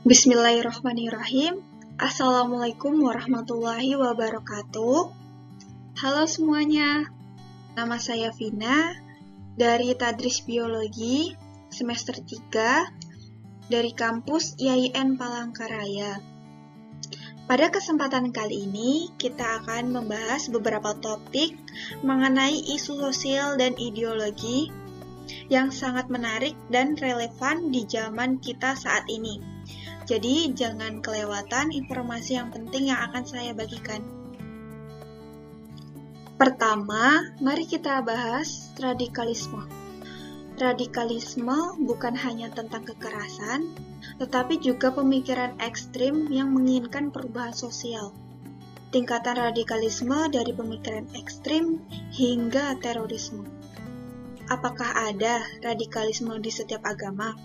Bismillahirrahmanirrahim. Assalamualaikum warahmatullahi wabarakatuh. Halo semuanya, nama saya Vina dari Tadris Biologi semester 3 dari kampus IAIN Palangkaraya. Pada kesempatan kali ini, kita akan membahas beberapa topik mengenai isu sosial dan ideologi yang sangat menarik dan relevan di zaman kita saat ini. Jadi, jangan kelewatan informasi yang penting yang akan saya bagikan. Pertama, mari kita bahas radikalisme. Radikalisme bukan hanya tentang kekerasan, tetapi juga pemikiran ekstrim yang menginginkan perubahan sosial. Tingkatan radikalisme dari pemikiran ekstrim hingga terorisme. Apakah ada radikalisme di setiap agama?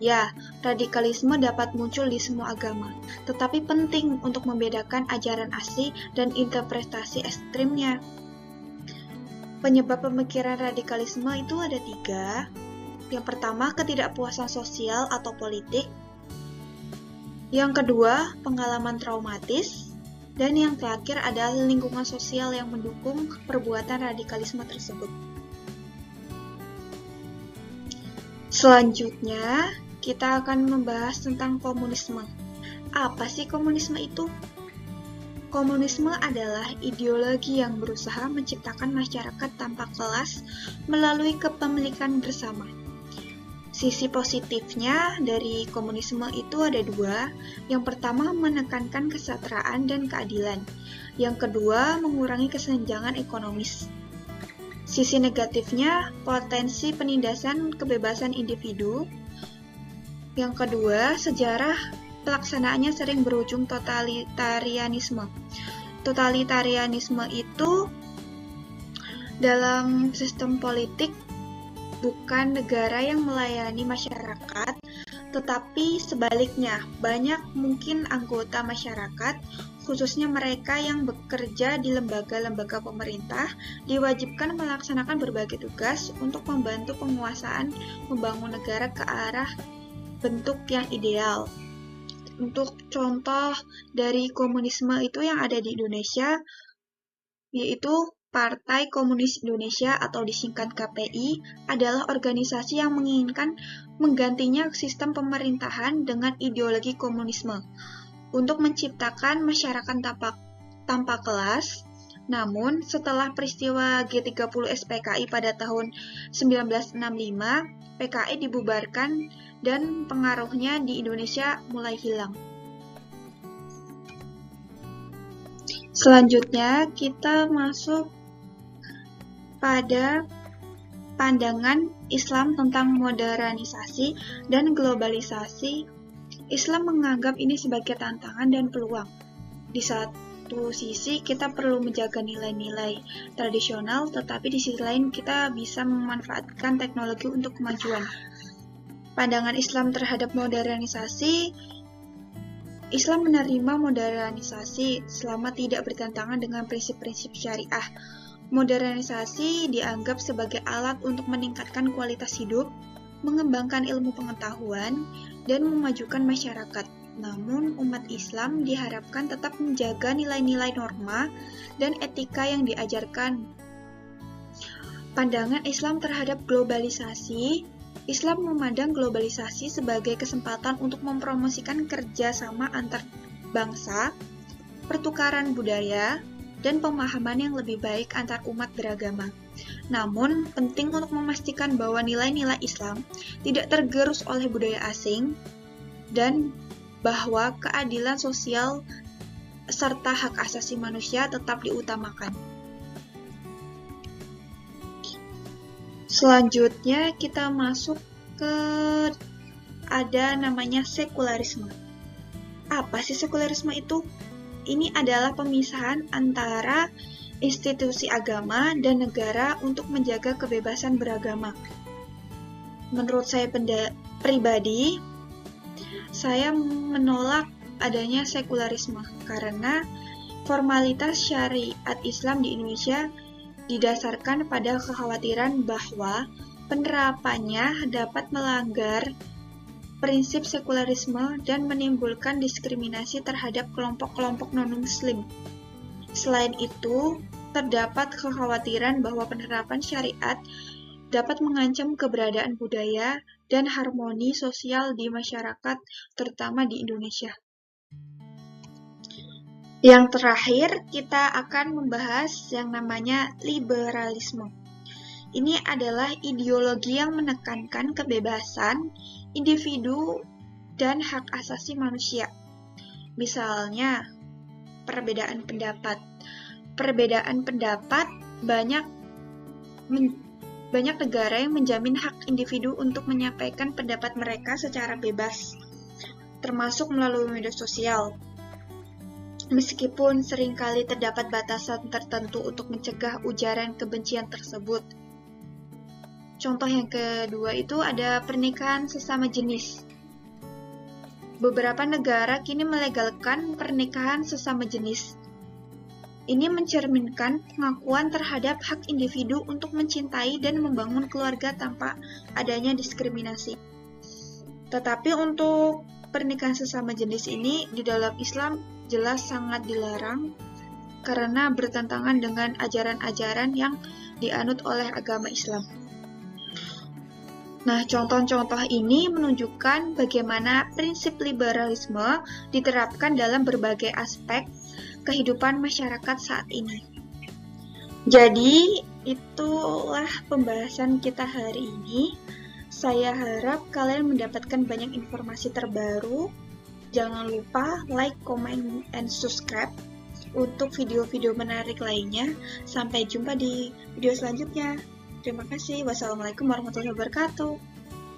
Ya, radikalisme dapat muncul di semua agama, tetapi penting untuk membedakan ajaran asli dan interpretasi ekstrimnya. Penyebab pemikiran radikalisme itu ada 3. Yang pertama, ketidakpuasan sosial atau politik. Yang kedua, pengalaman traumatis. Dan yang terakhir adalah lingkungan sosial yang mendukung perbuatan radikalisme tersebut. Selanjutnya, kita akan membahas tentang komunisme. Apa sih komunisme itu? Komunisme adalah ideologi yang berusaha menciptakan masyarakat tanpa kelas melalui kepemilikan bersama. Sisi positifnya dari komunisme itu ada 2. Yang pertama, menekankan kesejahteraan dan keadilan. Yang kedua, mengurangi kesenjangan ekonomis. Sisi negatifnya, potensi penindasan kebebasan individu. Yang kedua, sejarah pelaksanaannya sering berujung totalitarianisme. Totalitarianisme itu dalam sistem politik bukan negara yang melayani masyarakat, tetapi sebaliknya, banyak mungkin anggota masyarakat, khususnya mereka yang bekerja di lembaga-lembaga pemerintah, diwajibkan melaksanakan berbagai tugas untuk membantu penguasaan membangun negara ke arah bentuk yang ideal. Untuk contoh dari komunisme itu yang ada di Indonesia, yaitu Partai Komunis Indonesia atau disingkat KPI, adalah organisasi yang menginginkan menggantinya sistem pemerintahan dengan ideologi komunisme untuk menciptakan masyarakat tanpa kelas. Namun, setelah peristiwa G30 SPKI pada tahun 1965, PKI dibubarkan dan pengaruhnya di Indonesia mulai hilang. Selanjutnya, kita masuk pada pandangan Islam tentang modernisasi dan globalisasi. Islam menganggap ini sebagai tantangan dan peluang. Di satu sisi, kita perlu menjaga nilai-nilai tradisional, tetapi di sisi lain kita bisa memanfaatkan teknologi untuk kemajuan. Pandangan Islam terhadap modernisasi, Islam menerima modernisasi selama tidak bertentangan dengan prinsip-prinsip syariah. Modernisasi dianggap sebagai alat untuk meningkatkan kualitas hidup, mengembangkan ilmu pengetahuan, dan memajukan masyarakat. Namun, umat Islam diharapkan tetap menjaga nilai-nilai norma dan etika yang diajarkan. Pandangan Islam terhadap globalisasi, Islam memandang globalisasi sebagai kesempatan untuk mempromosikan kerjasama antar bangsa, pertukaran budaya, dan pemahaman yang lebih baik antar umat beragama. Namun, penting untuk memastikan bahwa nilai-nilai Islam tidak tergerus oleh budaya asing dan bahwa keadilan sosial serta hak asasi manusia tetap diutamakan. Selanjutnya kita masuk ke ada namanya sekularisme. Apa sih sekularisme itu? Ini adalah pemisahan antara institusi agama dan negara untuk menjaga kebebasan beragama. Menurut saya pribadi, saya menolak adanya sekularisme karena formalitas syariat Islam di Indonesia didasarkan pada kekhawatiran bahwa penerapannya dapat melanggar prinsip sekularisme dan menimbulkan diskriminasi terhadap kelompok-kelompok non-Muslim. Selain itu, terdapat kekhawatiran bahwa penerapan syariat dapat mengancam keberadaan budaya dan harmoni sosial di masyarakat, terutama di Indonesia. Yang terakhir, kita akan membahas yang namanya liberalisme. Ini adalah ideologi yang menekankan kebebasan individu dan hak asasi manusia. Misalnya, perbedaan pendapat. Perbedaan pendapat banyak negara yang menjamin hak individu untuk menyampaikan pendapat mereka secara bebas, termasuk melalui media sosial. Meskipun seringkali terdapat batasan tertentu untuk mencegah ujaran kebencian tersebut. Contoh yang kedua itu ada pernikahan sesama jenis. Beberapa negara kini melegalkan pernikahan sesama jenis. Ini mencerminkan pengakuan terhadap hak individu untuk mencintai dan membangun keluarga tanpa adanya diskriminasi. Tetapi untuk pernikahan sesama jenis ini di dalam Islam jelas sangat dilarang karena bertentangan dengan ajaran-ajaran yang dianut oleh agama Islam. Nah, contoh-contoh ini menunjukkan bagaimana prinsip liberalisme diterapkan dalam berbagai aspek kehidupan masyarakat saat ini. Jadi, itulah pembahasan kita hari ini. Saya harap kalian mendapatkan banyak informasi terbaru. Jangan lupa like, comment, and subscribe untuk video-video menarik lainnya. Sampai jumpa di video selanjutnya. Terima kasih. Wassalamualaikum warahmatullahi wabarakatuh.